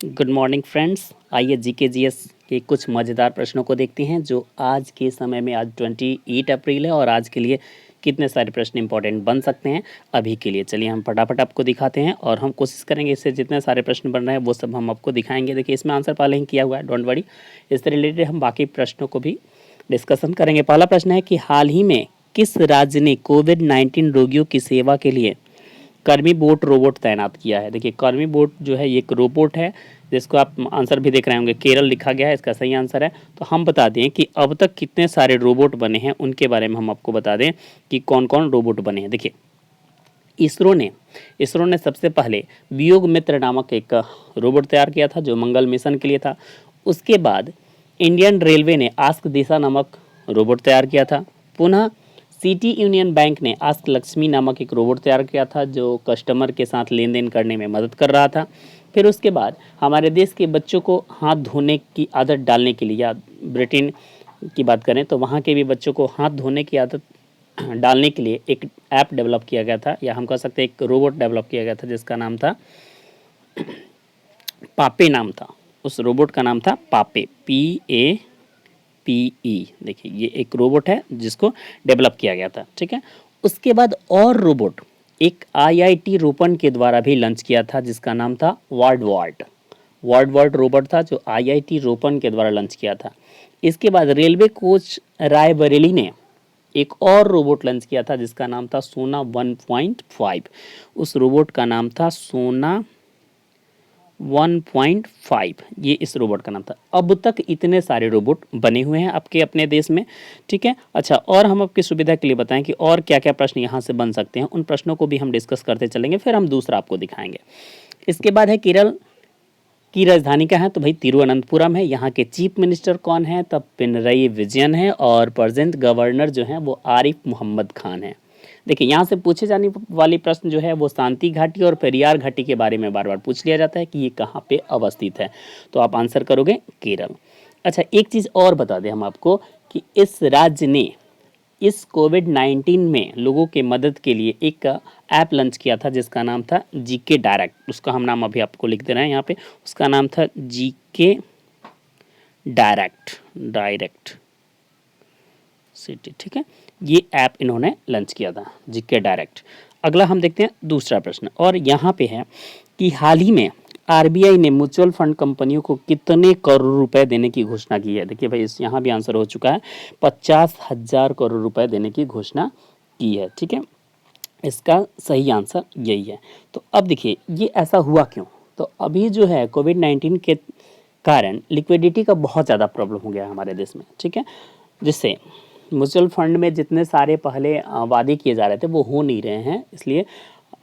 Good morning friends. आइए GK GS के कुछ मज़ेदार प्रश्नों को देखते हैं जो आज के समय में, आज 28 अप्रैल है और आज के लिए कितने सारे प्रश्न इंपॉर्टेंट बन सकते हैं अभी के लिए। चलिए हम फटाफट आपको दिखाते हैं और हम कोशिश करेंगे इससे जितने सारे प्रश्न बन रहे हैं वो सब हम आपको दिखाएंगे। देखिए इसमें आंसर पहले ही किया हुआ है, डोंट वरी। इससे रिलेटेड हम बाकी प्रश्नों को भी डिस्कशन करेंगे। पहला प्रश्न है कि हाल ही में किस राज्य ने कोविड-19 रोगियों की सेवा के लिए कर्मी बोट रोबोट तैनात किया है? देखिए कर्मी बोट जो है ये एक रोबोट है जिसको आप आंसर भी देख रहे होंगे, केरल लिखा गया है, इसका सही आंसर है। तो हम बता दें कि अब तक कितने सारे रोबोट बने हैं उनके बारे में हम आपको बता दें कि कौन कौन रोबोट बने हैं। देखिए इसरो ने सबसे पहले वियोग मित्र नामक एक रोबोट तैयार किया था जो मंगल मिशन के लिए था। उसके बाद इंडियन रेलवे ने आस्क दिशा नामक रोबोट तैयार किया था। पुनः सिटी यूनियन बैंक ने आस्क लक्ष्मी नामक एक रोबोट तैयार किया था जो कस्टमर के साथ लेन देन करने में मदद कर रहा था। फिर उसके बाद हमारे देश के बच्चों को हाथ धोने की आदत डालने के लिए, या ब्रिटेन की बात करें तो वहाँ के भी बच्चों को हाथ धोने की आदत डालने के लिए एक ऐप डेवलप किया गया था, या हम कह सकते हैं एक रोबोट डेवलप किया गया था जिसका नाम था पापे नाम था। उस रोबोट का नाम था पापे, PAPE। देखिए ये एक रोबोट है जिसको डेवलप किया गया था, ठीक है। उसके बाद और रोबोट एक IIT रोपन के द्वारा भी लॉन्च किया था जिसका नाम था वर्ड रोबोट था जो IIT रोपन के द्वारा लॉन्च किया था। इसके बाद रेलवे कोच रायबरेली ने एक और रोबोट लॉन्च किया था जिसका नाम था सोना 1.5। उस रोबोट का नाम था सोना 1.5, ये इस रोबोट का नाम था। अब तक इतने सारे रोबोट बने हुए हैं आपके अपने देश में, ठीक है। अच्छा, और हम आपकी सुविधा के लिए बताएं कि और क्या क्या प्रश्न यहाँ से बन सकते हैं, उन प्रश्नों को भी हम डिस्कस करते चलेंगे, फिर हम दूसरा आपको दिखाएंगे। इसके बाद है केरल की राजधानी क्या है? तो भाई तिरुवनंतपुरम है। यहाँ के चीफ मिनिस्टर कौन है? तब पिनरई विजयन है और प्रेजेंट गवर्नर जो है वो आरिफ मोहम्मद खान है। देखिए यहाँ से पूछे जाने वाली प्रश्न जो है वो शांति घाटी और पेरियार घाटी के बारे में बार बार पूछ लिया जाता है कि ये कहाँ पे अवस्थित है, तो आप आंसर करोगे केरल। अच्छा, एक चीज़ और बता दें हम आपको कि इस राज्य ने इस कोविड-19 में लोगों के मदद के लिए एक ऐप लॉन्च किया था जिसका नाम था जीके डायरेक्ट। उसका हम नाम अभी आपको लिख दे रहे हैं यहाँ पे। उसका नाम था जीके डायरेक्ट सिटी, ठीक है। ये ऐप इन्होंने लॉन्च किया था, जीके डायरेक्ट। अगला हम देखते हैं दूसरा प्रश्न, और यहाँ पे है कि हाल ही में RBI ने म्यूचुअल फंड कंपनियों को कितने करोड़ रुपए देने की घोषणा की है? देखिए भाई इस यहाँ भी आंसर हो चुका है, 50,000 करोड़ रुपए देने की घोषणा की है, ठीक है। इसका सही आंसर यही है। तो अब देखिए ये ऐसा हुआ क्यों? तो अभी जो है कोविड-19 के कारण लिक्विडिटी का बहुत ज़्यादा प्रॉब्लम हो गया है हमारे देश में, ठीक है। जिससे म्यूचुअल फंड में जितने सारे पहले वादे किए जा रहे थे वो हो नहीं रहे हैं, इसलिए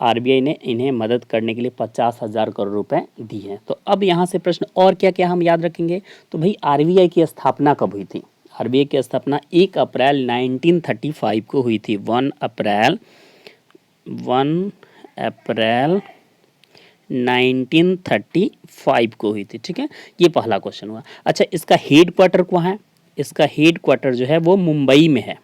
RBI ने इन्हें मदद करने के लिए 50,000 करोड़ रुपए दी हैं। तो अब यहाँ से प्रश्न और क्या क्या हम याद रखेंगे? तो भाई RBI की स्थापना कब हुई थी? RBI की स्थापना 1 अप्रैल 1935 को हुई थी। 1 अप्रैल 1935 को हुई थी, ठीक है। ये पहला क्वेश्चन हुआ। अच्छा, इसका हेड क्वार्टर कहाँ है? इसका हेड क्वार्टर जो है वो मुंबई में है,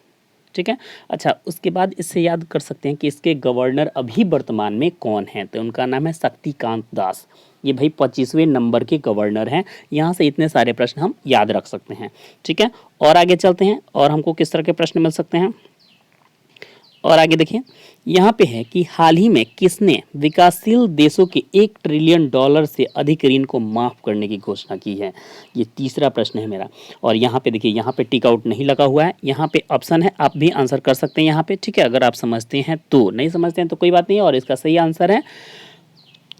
ठीक है। अच्छा, उसके बाद इससे याद कर सकते हैं कि इसके गवर्नर अभी वर्तमान में कौन है? तो उनका नाम है शक्तिकांत दास। ये भाई 25वें नंबर के गवर्नर हैं। यहाँ से इतने सारे प्रश्न हम याद रख सकते हैं, ठीक है। और आगे चलते हैं, और हमको किस तरह के प्रश्न मिल सकते हैं। और आगे देखिए यहाँ पे है कि हाल ही में किसने विकासशील देशों के $1 ट्रिलियन से अधिक ऋण को माफ़ करने की घोषणा की है? ये तीसरा प्रश्न है मेरा। और यहाँ पे देखिए, यहाँ पे टिक आउट नहीं लगा हुआ है, यहाँ पे ऑप्शन है, आप भी आंसर कर सकते हैं यहाँ पे, ठीक है। अगर आप समझते हैं तो, नहीं समझते हैं तो कोई बात नहीं है। और इसका सही आंसर है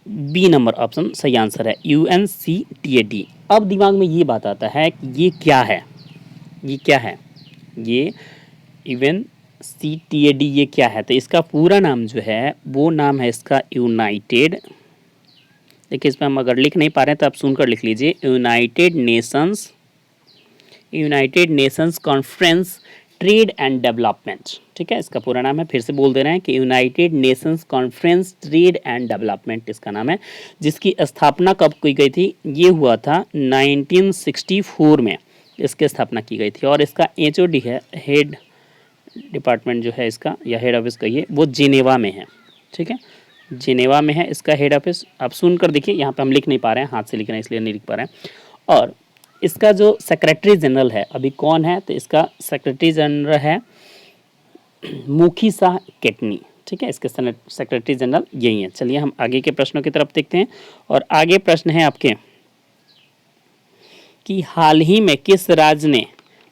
बी नंबर ऑप्शन सही आंसर है, UNCTAD। अब दिमाग में ये बात आता है कि ये क्या है, ये UNCTAD ये क्या है? तो इसका पूरा नाम जो है वो नाम है इसका यूनाइटेड, देखिए इसमें हम अगर लिख नहीं पा रहे हैं तो आप सुनकर लिख लीजिए, United Nations conference trade and development, ठीक है। इसका पूरा नाम है, फिर से बोल दे रहे हैं कि United Nations conference trade and development इसका नाम है, जिसकी स्थापना कब की गई थी? ये हुआ था 1964 में इसकी स्थापना की गई थी। और इसका HOD है, हेड डिपार्टमेंट जो है इसका, या हेड ऑफिस कहिए, वो जिनेवा में है, ठीक है। जिनेवा में है इसका हेड ऑफिस। आप सुनकर देखिए, यहाँ पे हम लिख नहीं पा रहे हैं, हाथ से लिख रहे हैं इसलिए नहीं लिख पा रहे हैं। और इसका जो सेक्रेटरी जनरल है अभी कौन है, तो इसका सेक्रेटरी जनरल है मुखीसा केटनी। ठीक है, इसके सेक्रेटरी जनरल यही है। चलिए हम आगे के प्रश्नों की तरफ देखते हैं। और आगे प्रश्न है आपके कि हाल ही में किस राज्य ने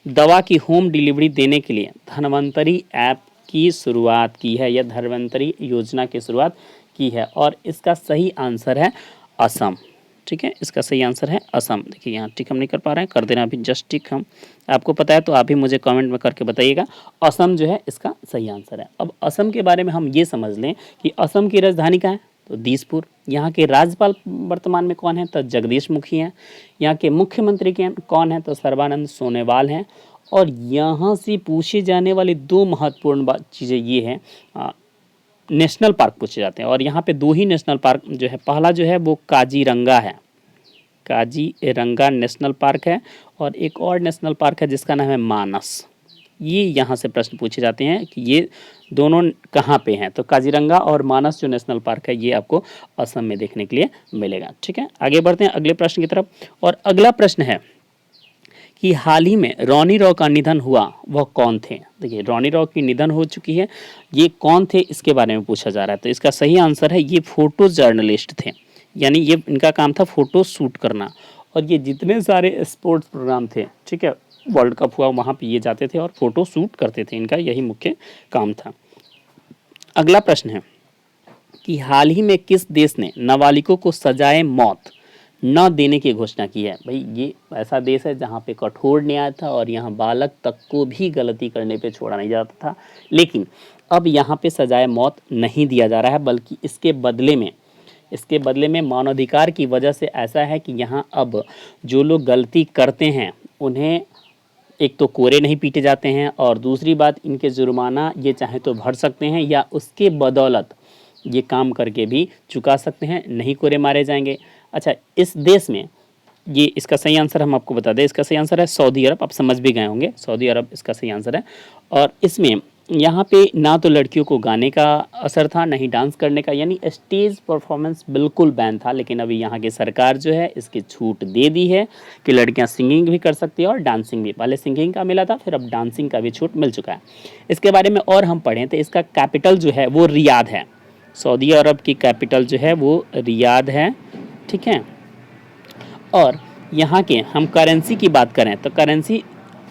दवा की होम डिलीवरी देने के लिए धन्वंतरी ऐप की शुरुआत की है, या धन्वंतरी योजना की शुरुआत की है। और इसका सही आंसर है असम। ठीक है, इसका सही आंसर है असम। देखिए यहाँ टिक हम नहीं कर पा रहे हैं, कर देना अभी जस्ट टिक हम। आपको पता है तो आप भी मुझे कमेंट में करके बताइएगा। असम जो है इसका सही आंसर है। अब असम के बारे में हम ये समझ लें कि असम की राजधानी कहाँ है, तो दिसपुर। यहाँ के राज्यपाल वर्तमान में कौन है, तो जगदीश मुखी हैं। यहाँ के मुख्यमंत्री कौन है, तो सर्बानंद सोनोवाल हैं। और यहाँ से पूछी जाने वाली दो महत्वपूर्ण चीज़ें ये हैं, नेशनल पार्क पूछे जाते हैं। और यहाँ पे दो ही नेशनल पार्क जो है, पहला जो है वो काजीरंगा है, काजीरंगा नेशनल पार्क है। और एक और नेशनल पार्क है जिसका नाम है मानस। ये यहाँ से प्रश्न पूछे जाते हैं कि ये दोनों कहाँ पे हैं, तो काजीरंगा और मानस जो नेशनल पार्क है ये आपको असम में देखने के लिए मिलेगा। ठीक है, आगे बढ़ते हैं अगले प्रश्न की तरफ। और अगला प्रश्न है कि हाल ही में रोनी रॉय का निधन हुआ, वह कौन थे। देखिए रोनी रॉय की निधन हो चुकी है, ये कौन थे इसके बारे में पूछा जा रहा है। तो इसका सही आंसर है ये फोटो जर्नलिस्ट थे, यानी ये इनका काम था फोटो शूट करना। और ये जितने सारे स्पोर्ट्स प्रोग्राम थे, ठीक है, वर्ल्ड कप हुआ वहाँ पे ये जाते थे और फोटो शूट करते थे, इनका यही मुख्य काम था। अगला प्रश्न है कि हाल ही में किस देश ने नाबालिगों को सजाए मौत न देने की घोषणा की है। भाई ये ऐसा देश है जहाँ पे कठोर न्याय था और यहाँ बालक तक को भी गलती करने पे छोड़ा नहीं जाता था, लेकिन अब यहाँ पे सजाए मौत नहीं दिया जा रहा है, बल्कि इसके बदले में मानवाधिकार की वजह से ऐसा है कि यहाँ अब जो लोग गलती करते हैं उन्हें एक तो कोरे नहीं पीटे जाते हैं, और दूसरी बात इनके जुर्माना ये चाहे तो भर सकते हैं या उसके बदौलत ये काम करके भी चुका सकते हैं, नहीं कोरे मारे जाएंगे। अच्छा, इस देश में ये इसका सही आंसर हम आपको बता दें, इसका सही आंसर है सऊदी अरब। आप समझ भी गए होंगे, सऊदी अरब इसका सही आंसर है। और इसमें यहाँ पे ना तो लड़कियों को गाने का असर था, ना ही डांस करने का, यानी स्टेज परफॉर्मेंस बिल्कुल बैन था। लेकिन अभी यहाँ की सरकार जो है इसकी छूट दे दी है कि लड़कियाँ सिंगिंग भी कर सकती है और डांसिंग भी। पहले सिंगिंग का मिला था, फिर अब डांसिंग का भी छूट मिल चुका है। इसके बारे में और हम पढ़ें तो इसका कैपिटल जो है वो रियाद है। सऊदी अरब की कैपिटल जो है वो रियाद है। ठीक है, और यहाँ के हम करेंसी की बात करें तो करेंसी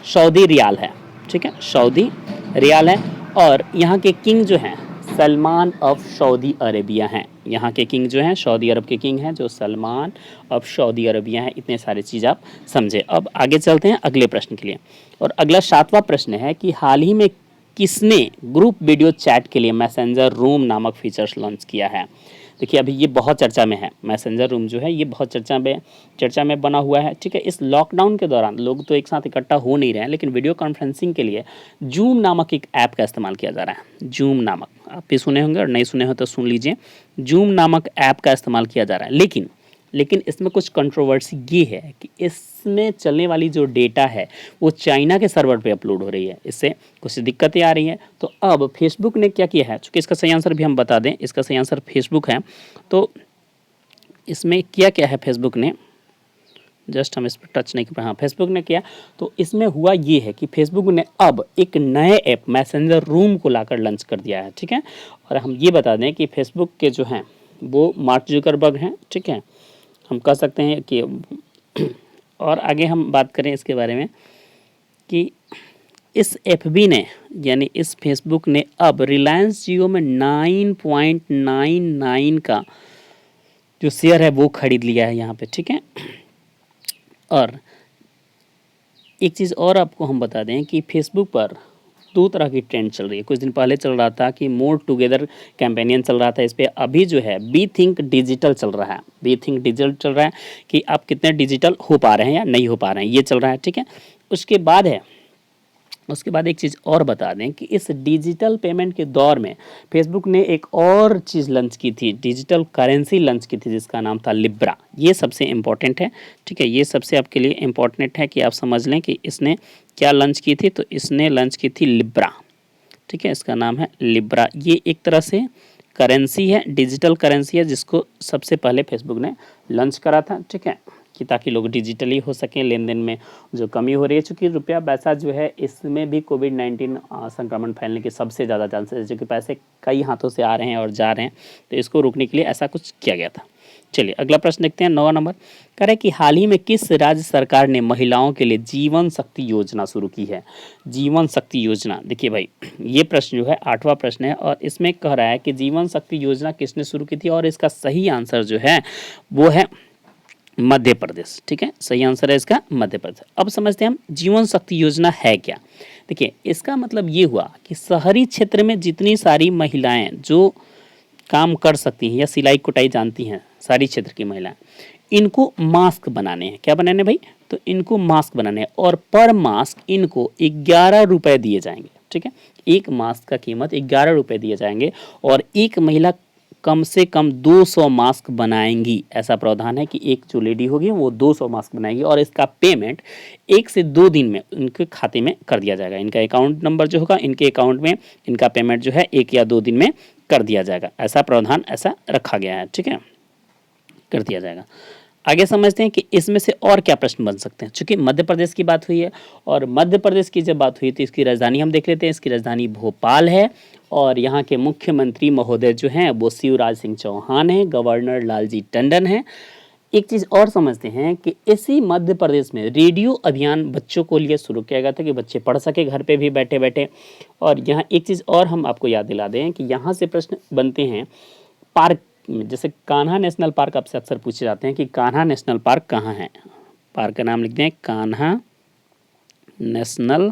सऊदी रियाल है। ठीक है, सऊदी रियाल है। और यहाँ के किंग जो हैं सलमान ऑफ सऊदी अरेबिया हैं। यहाँ के किंग जो हैं सऊदी अरब के किंग हैं जो सलमान ऑफ सऊदी अरेबिया हैं। इतने सारे चीज़ आप समझे। अब आगे चलते हैं अगले प्रश्न के लिए। और अगला 7वां प्रश्न है कि हाल ही में किसने ग्रुप वीडियो चैट के लिए मैसेंजर रूम नामक फीचर्स लॉन्च किया है। देखिए अभी ये बहुत चर्चा में है, मैसेंजर रूम जो है ये बहुत चर्चा में बना हुआ है। ठीक है, इस लॉकडाउन के दौरान लोग तो एक साथ इकट्ठा हो नहीं रहे हैं, लेकिन वीडियो कॉन्फ्रेंसिंग के लिए जूम नामक एक ऐप का इस्तेमाल किया जा रहा है। जूम नामक, आप भी सुने होंगे और नहीं सुने हो तो सुन लीजिए। जूम नामक ऐप का इस्तेमाल किया जा रहा है, लेकिन इसमें कुछ कंट्रोवर्सी ये है कि इसमें चलने वाली जो डेटा है वो चाइना के सर्वर पे अपलोड हो रही है, इससे कुछ दिक्कतें आ रही हैं। तो अब फेसबुक ने क्या किया है, चूँकि इसका सही आंसर भी हम बता दें, इसका सही आंसर फेसबुक है। तो इसमें किया क्या है फेसबुक ने, जस्ट हम इस पर टच नहीं कर पाए। हाँ, फेसबुक ने किया। तो इसमें हुआ ये है कि फेसबुक ने अब एक नए ऐप मैसेंजर रूम को लाकर लॉन्च कर दिया है। ठीक है, और हम ये बता दें कि फेसबुक के जो हैं वो मार्क जुकरबर्ग हैं। ठीक है, हम कह सकते हैं कि और आगे हम बात करें इसके बारे में कि इस एफबी ने यानी इस फेसबुक ने अब रिलायंस जियो में 9.99 का जो शेयर है वो खरीद लिया है यहाँ पे। ठीक है, और एक चीज़ और आपको हम बता दें कि फेसबुक पर दो तरह की ट्रेंड चल रही है। कुछ दिन पहले चल रहा था कि मोर टुगेदर कैंपेनियन चल रहा था इस पर। अभी जो है बी थिंक डिजिटल चल रहा है। बी थिंक डिजिटल चल रहा है कि आप कितने डिजिटल हो पा रहे हैं या नहीं हो पा रहे हैं, ये चल रहा है। ठीक है, उसके बाद एक चीज़ और बता दें कि इस डिजिटल पेमेंट के दौर में फेसबुक ने एक और चीज़ लॉन्च की थी, डिजिटल करेंसी लॉन्च की थी जिसका नाम था लिब्रा। ये सबसे इम्पॉर्टेंट है। ठीक है, ये सबसे आपके लिए इम्पॉर्टेंट है कि आप समझ लें कि इसने क्या लॉन्च की थी। तो इसने लॉन्च की थी लिब्रा। ठीक है, इसका नाम है लिब्रा। ये एक तरह से करेंसी है, डिजिटल करेंसी है, जिसको सबसे पहले फेसबुक ने लॉन्च करा था, ठीक है, कि ताकि लोग डिजिटली हो सकें, लेन देन में जो कमी हो रही है, चूँकि रुपया पैसा जो है इसमें भी कोविड-19 संक्रमण फैलने के सबसे ज़्यादा चांसेस है, जो कि पैसे कई हाथों से आ रहे हैं और जा रहे हैं, तो इसको रोकने के लिए ऐसा कुछ किया गया था। चलिए अगला प्रश्न देखते हैं, 9वां नंबर। कह रहे कि हाल ही में किस राज्य सरकार ने महिलाओं के लिए जीवन शक्ति योजना शुरू की है? जीवन शक्ति योजना, देखिए भाई ये प्रश्न जो है 8वां प्रश्न है और इसमें कह रहा है कि जीवन शक्ति योजना किसने शुरू की थी, और इसका सही आंसर जो है वो है मध्य प्रदेश, ठीक है, सही आंसर है इसका मध्य प्रदेश। अब समझते हैं हम जीवन शक्ति योजना है क्या। देखिए इसका मतलब ये हुआ कि शहरी क्षेत्र में जितनी सारी महिलाएं जो काम कर सकती हैं या सिलाई कुटाई जानती हैं, सारी क्षेत्र की महिलाएं, इनको मास्क बनाने हैं। क्या बनाने भाई? तो इनको मास्क बनाने हैं और पर मास्क इनको 11 रुपए दिए जाएंगे, ठीक है, एक मास्क का कीमत 11 रुपए दिए जाएंगे और एक महिला कम से कम 200 मास्क बनाएंगी। ऐसा प्रावधान है कि एक जो लेडी होगी वो 200 मास्क बनाएगी और इसका पेमेंट 1 से 2 दिन में उनके खाते में कर दिया जाएगा। इनका अकाउंट नंबर जो होगा इनके अकाउंट में इनका पेमेंट जो है 1 या 2 दिन में कर दिया जाएगा। ऐसा प्रावधान ऐसा रखा गया है, ठीक है, कर दिया जाएगा। आगे समझते हैं कि इसमें से और क्या प्रश्न बन सकते हैं। चूंकि मध्य प्रदेश की बात हुई है और मध्य प्रदेश की जब बात हुई तो इसकी राजधानी हम देख लेते हैं। इसकी राजधानी भोपाल है और यहाँ के मुख्यमंत्री महोदय जो हैं वो शिवराज सिंह चौहान हैं, गवर्नर लालजी टंडन हैं। एक चीज़ और समझते हैं कि इसी मध्य प्रदेश में रेडियो अभियान बच्चों को लिए शुरू किया गया था कि बच्चे पढ़ सके घर पे भी बैठे बैठे। और यहाँ एक चीज़ और हम आपको याद दिला दें कि यहाँ से प्रश्न बनते हैं पार्क में, जैसे कान्हा नेशनल पार्क आपसे अक्सर पूछे जाते हैं कि कान्हा नेशनल पार्क कहाँ है। पार्क का नाम लिखते हैं कान्हा नेशनल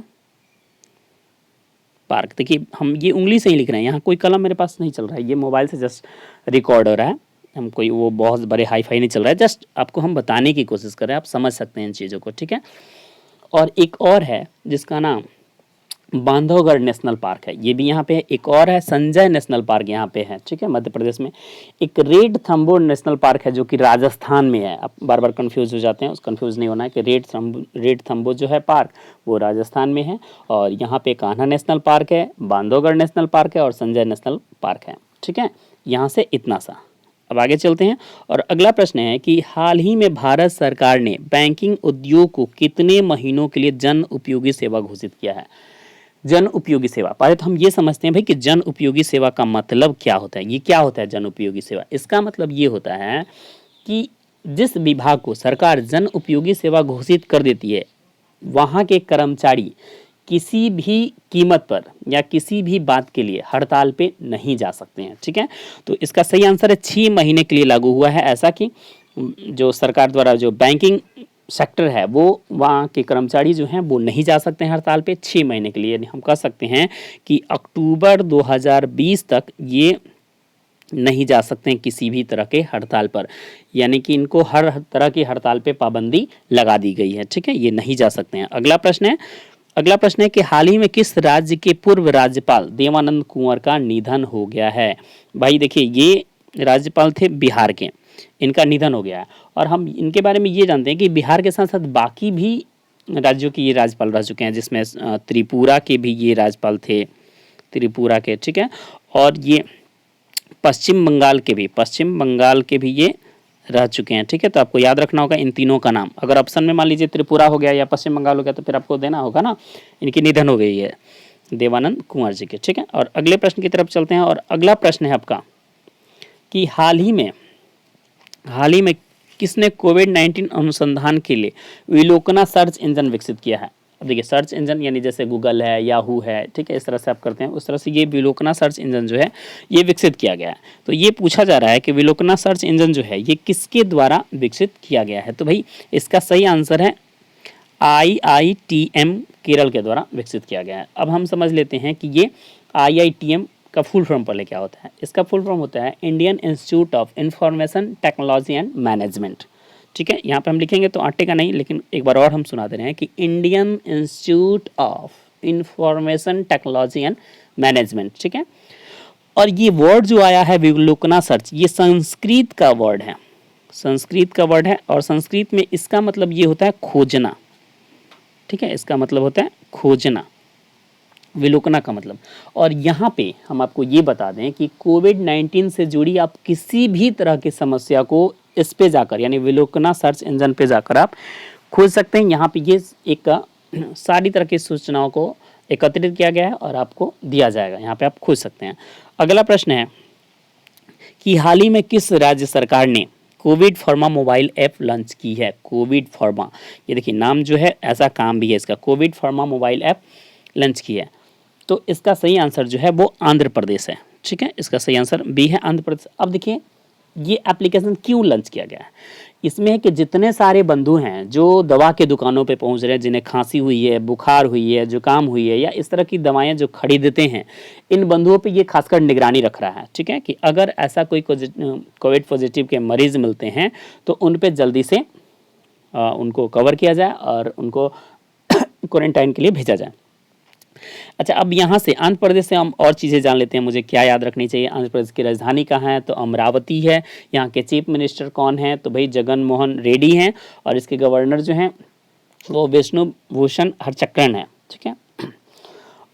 पार्क। देखिए हम ये उंगली से ही लिख रहे हैं, यहाँ कोई कलम मेरे पास नहीं चल रहा है, ये मोबाइल से जस्ट रिकॉर्ड हो रहा है, हम कोई वो बहुत बड़े हाई फाई नहीं चल रहा है, जस्ट आपको हम बताने की कोशिश कर रहे हैं, आप समझ सकते हैं इन चीज़ों को, ठीक है। और एक और है जिसका नाम बांधवगढ़ नेशनल पार्क है, ये भी यहाँ पे है। एक और है संजय नेशनल पार्क यहाँ पे है, ठीक है, मध्य प्रदेश में। एक रेड थम्बो नेशनल पार्क है जो कि राजस्थान में है। आप बार बार कंफ्यूज हो जाते हैं, उस कंफ्यूज नहीं होना है कि रेड थम्बो जो है पार्क वो राजस्थान में है। और यहाँ पे कान्हा नेशनल पार्क है, बांधवगढ़ नेशनल पार्क है और संजय नेशनल पार्क है, ठीक है। यहाँ से इतना सा। अब आगे चलते हैं और अगला प्रश्न है कि हाल ही में भारत सरकार ने बैंकिंग उद्योग को कितने महीनों के लिए जन उपयोगी सेवा घोषित किया है। जन उपयोगी सेवा, पहले तो हम ये समझते हैं भाई कि जन उपयोगी सेवा का मतलब क्या होता है। ये क्या होता है जन उपयोगी सेवा? इसका मतलब ये होता है कि जिस विभाग को सरकार जन उपयोगी सेवा घोषित कर देती है वहाँ के कर्मचारी किसी भी कीमत पर या किसी भी बात के लिए हड़ताल पे नहीं जा सकते हैं, ठीक है। तो इसका सही आंसर है 6 महीने के लिए लागू हुआ है ऐसा कि जो सरकार द्वारा जो बैंकिंग सेक्टर है वो वहाँ के कर्मचारी जो हैं वो नहीं जा सकते हैं हड़ताल पे 6 महीने के लिए। हम कह सकते हैं कि अक्टूबर 2020 तक ये नहीं जा सकते हैं किसी भी तरह के हड़ताल पर, यानी कि इनको हर तरह की हड़ताल पे पाबंदी लगा दी गई है, ठीक है, ये नहीं जा सकते हैं। अगला प्रश्न है कि हाल ही में किस राज्य के पूर्व राज्यपाल देवानंद कुंवर का निधन हो गया है। भाई देखिए ये राज्यपाल थे बिहार के, इनका निधन हो गया है और हम इनके बारे में ये जानते हैं कि बिहार के साथ साथ बाकी भी राज्यों के ये राज्यपाल रह चुके हैं, जिसमें त्रिपुरा के भी ये राज्यपाल थे, त्रिपुरा के, ठीक है, और ये पश्चिम बंगाल के भी ये रह चुके हैं, ठीक है। तो आपको याद रखना होगा इन तीनों का नाम। अगर ऑप्शन में मान लीजिए त्रिपुरा हो गया या पश्चिम बंगाल हो गया तो फिर आपको देना होगा ना, इनकी निधन हो गई है देवानंद कुंवर जी के, ठीक है। और अगले प्रश्न की तरफ चलते हैं और अगला प्रश्न है आपका कि हाल ही में किसने कोविड-19 अनुसंधान के लिए विलोकना सर्च इंजन विकसित किया है। अब देखिए सर्च इंजन यानी जैसे गूगल है, याहू है, ठीक है, इस तरह से आप करते हैं उस तरह से ये विलोकना सर्च इंजन जो है ये विकसित किया गया है। तो ये पूछा जा रहा है कि विलोकना सर्च इंजन जो है ये किसके द्वारा विकसित किया गया है। तो भाई इसका सही आंसर है IITM केरल के द्वारा विकसित किया गया है। अब हम समझ लेते हैं कि ये IITM का फुल फॉर्म पहले क्या होता है। इसका फुल फॉर्म होता है Indian institute of information technology and management, ठीक है। यहाँ पे हम लिखेंगे तो आटे का नहीं, लेकिन एक बार और हम सुना दे रहे हैं कि Indian institute of information technology and management, ठीक है। और ये वर्ड जो आया है विलोकना सर्च, ये संस्कृत का वर्ड है और संस्कृत में इसका मतलब ये होता है खोजना, ठीक है, इसका मतलब होता है खोजना। विलोकना का मतलब। और यहाँ पे हम आपको ये बता दें कि कोविड-19 से जुड़ी आप किसी भी तरह की समस्या को इस पे जाकर यानी विलोकना सर्च इंजन पे जाकर आप खोज सकते हैं। यहाँ पे ये एक सारी तरह की सूचनाओं को एकत्रित किया गया है और आपको दिया जाएगा, यहाँ पे आप खोज सकते हैं। अगला प्रश्न है कि हाल ही में किस राज्य सरकार ने Covid pharma mobile app launch की है? कोविड फार्मा, ये देखिए नाम जो है, ऐसा काम भी है इसका, Covid pharma mobile app launch की है। तो इसका सही आंसर जो है वो आंध्र प्रदेश है। ठीक है, इसका सही आंसर बी है, आंध्र प्रदेश। अब देखिए ये एप्लीकेशन क्यों लॉन्च किया गया है, इसमें है कि जितने सारे बंधु हैं जो दवा के दुकानों पे पहुंच रहे हैं, जिन्हें खांसी हुई है, बुखार हुई है, जुकाम हुई है या इस तरह की दवाएं जो खरीदते हैं, इन बंधुओं पे ये खासकर निगरानी रख रहा है। ठीक है, कि अगर ऐसा कोई कोविड पॉजिटिव के मरीज मिलते हैं तो उन पे जल्दी से उनको कवर किया जाए और उनको क्वारंटाइन के लिए भेजा जाए। अच्छा, अब यहाँ से आंध्र प्रदेश से हम और चीज़ें जान लेते हैं। मुझे क्या याद रखनी चाहिए? आंध्र प्रदेश की राजधानी कहाँ है? तो अमरावती है। यहाँ के चीफ मिनिस्टर कौन है? तो भाई जगन मोहन रेड्डी हैं। और इसके गवर्नर जो हैं वो विष्णु भूषण हरचक्रन है। ठीक है,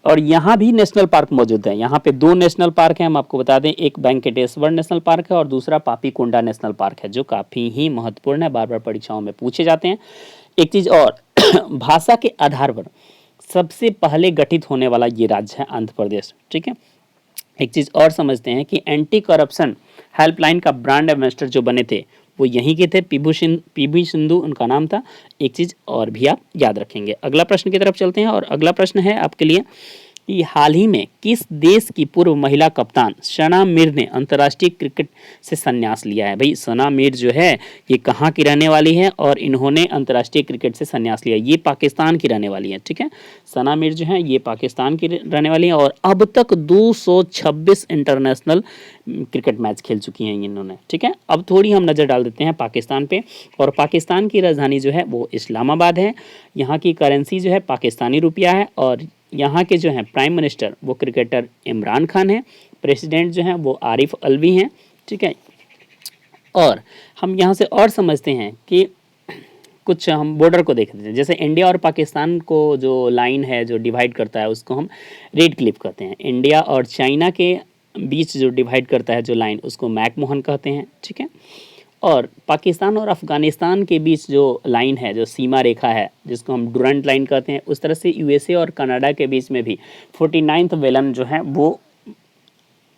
और यहाँ भी नेशनल पार्क मौजूद है। यहाँ पे 2 नेशनल पार्क हैं, हम आपको बता दें, एक वेंकटेश्वर नेशनल पार्क है और दूसरा पापीकोंडा नेशनल पार्क है, जो काफ़ी ही महत्वपूर्ण है, बार बार परीक्षाओं में पूछे जाते हैं। एक चीज़ और भाषा के आधार पर सबसे पहले गठित होने वाला ये राज्य है आंध्र प्रदेश। ठीक है, एक चीज़ और समझते हैं कि एंटी करप्शन हेल्पलाइन का ब्रांड एम्बेसडर जो बने थे वो यहीं के थे, पीवी सिंधु उनका नाम था। एक चीज़ और भी आप याद रखेंगे। अगला प्रश्न की तरफ चलते हैं और अगला प्रश्न है आपके लिए कि हाल ही में किस देश की पूर्व महिला कप्तान सना मीर ने अंतर्राष्ट्रीय क्रिकेट से संन्यास लिया है? भाई सना मीर जो है ये कहाँ की रहने वाली है और इन्होंने अंतर्राष्ट्रीय क्रिकेट से संन्यास लिया? ये पाकिस्तान की रहने वाली है। ठीक है, सना मीर जो है ये पाकिस्तान की रहने वाली है और अब तक 226 इंटरनेशनल क्रिकेट मैच खेल चुकी हैं इन्होंने। ठीक है, अब थोड़ी हम नज़र डाल देते हैं पाकिस्तान पे। और पाकिस्तान की राजधानी जो है वो इस्लामाबाद है। यहाँ की करेंसी जो है पाकिस्तानी रुपया है और यहाँ के जो हैं प्राइम मिनिस्टर वो क्रिकेटर इमरान खान है। प्रेसिडेंट जो हैं वो आरिफ अलवी हैं। ठीक है, और हम यहाँ से और समझते हैं कि कुछ हम बॉर्डर को देख लेते हैं। जैसे इंडिया और पाकिस्तान को जो लाइन है जो डिवाइड करता है उसको हम रेड क्लिफ कहते हैं। इंडिया और चाइना के बीच जो डिवाइड करता है जो लाइन उसको मैकमोहन कहते हैं। ठीक है, और पाकिस्तान और अफ़गानिस्तान के बीच जो लाइन है, जो सीमा रेखा है जिसको हम डुरंट लाइन कहते हैं, उस तरह से यूएसए और कनाडा के बीच में भी 49th वेलन जो है वो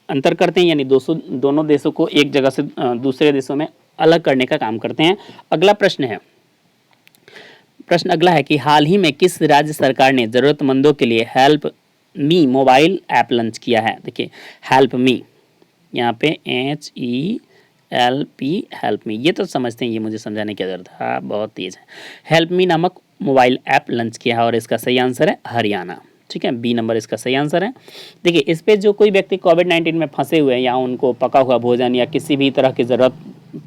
अंतर करते हैं, यानी दोनों देशों को एक जगह से दूसरे देशों में अलग करने का काम करते हैं। अगला प्रश्न है, प्रश्न अगला है कि हाल ही में किस राज्य सरकार ने ज़रूरतमंदों के लिए help me mobile app launch किया है? देखिए हेल्प मी, यहाँ पे HELP हेल्प मी, ये तो समझते हैं, ये मुझे समझाने की ज़रूरत है, बहुत तेज़ है। हेल्प मी नामक मोबाइल ऐप लॉन्च किया है और इसका सही आंसर है हरियाणा। ठीक है, बी नंबर इसका सही आंसर है। देखिए इस पे जो कोई व्यक्ति कोविड-19 में फंसे हुए हैं या उनको पका हुआ भोजन या किसी भी तरह की ज़रूरत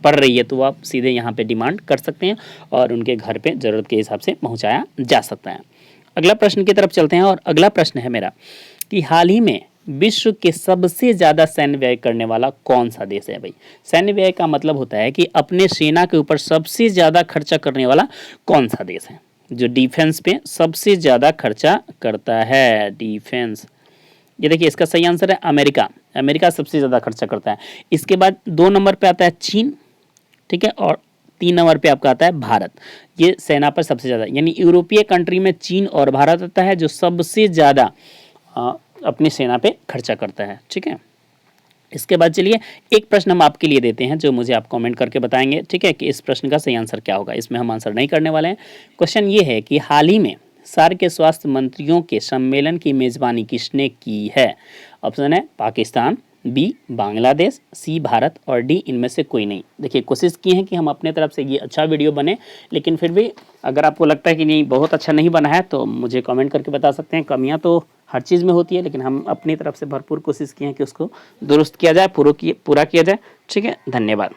पड़ रही है तो आप सीधे यहाँ पे डिमांड कर सकते हैं और उनके घर पे ज़रूरत के हिसाब से पहुँचाया जा सकता है। अगला प्रश्न की तरफ चलते हैं और अगला प्रश्न है मेरा कि हाल ही में विश्व के सबसे ज़्यादा सैन्य व्यय करने वाला कौन सा देश है? भाई सैन्य व्यय का मतलब होता है कि अपने सेना के ऊपर सबसे ज़्यादा खर्चा करने वाला कौन सा देश है, जो डिफेंस पे सबसे ज़्यादा खर्चा करता है, डिफेंस। ये देखिए इसका सही आंसर है अमेरिका। अमेरिका सबसे ज़्यादा खर्चा करता है। इसके बाद 2 नंबर पे आता है चीन। ठीक है, और 3 नंबर पे आपका आता है भारत। ये सेना पर सबसे ज़्यादा, यानी यूरोपीय कंट्री में चीन और भारत आता है जो सबसे ज़्यादा अपनी सेना पे खर्चा करता है। ठीक है, इसके बाद चलिए एक प्रश्न हम आपके लिए देते हैं जो मुझे आप कमेंट करके बताएंगे। ठीक है, कि इस प्रश्न का सही आंसर क्या होगा। इसमें हम आंसर नहीं करने वाले हैं। क्वेश्चन ये है कि हाल ही में सार्क के स्वास्थ्य मंत्रियों के सम्मेलन की मेज़बानी किसने की है? ऑप्शन है पाकिस्तान, बी बांग्लादेश, सी भारत और डी इनमें से कोई नहीं। देखिए कोशिश की है कि हम अपने तरफ से ये अच्छा वीडियो बने, लेकिन फिर भी अगर आपको लगता है कि नहीं बहुत अच्छा नहीं बना है तो मुझे कमेंट करके बता सकते हैं। कमियां तो हर चीज़ में होती है, लेकिन हम अपनी तरफ से भरपूर कोशिश की है कि उसको दुरुस्त किया जाए, पूरा किया जाए। ठीक है, धन्यवाद।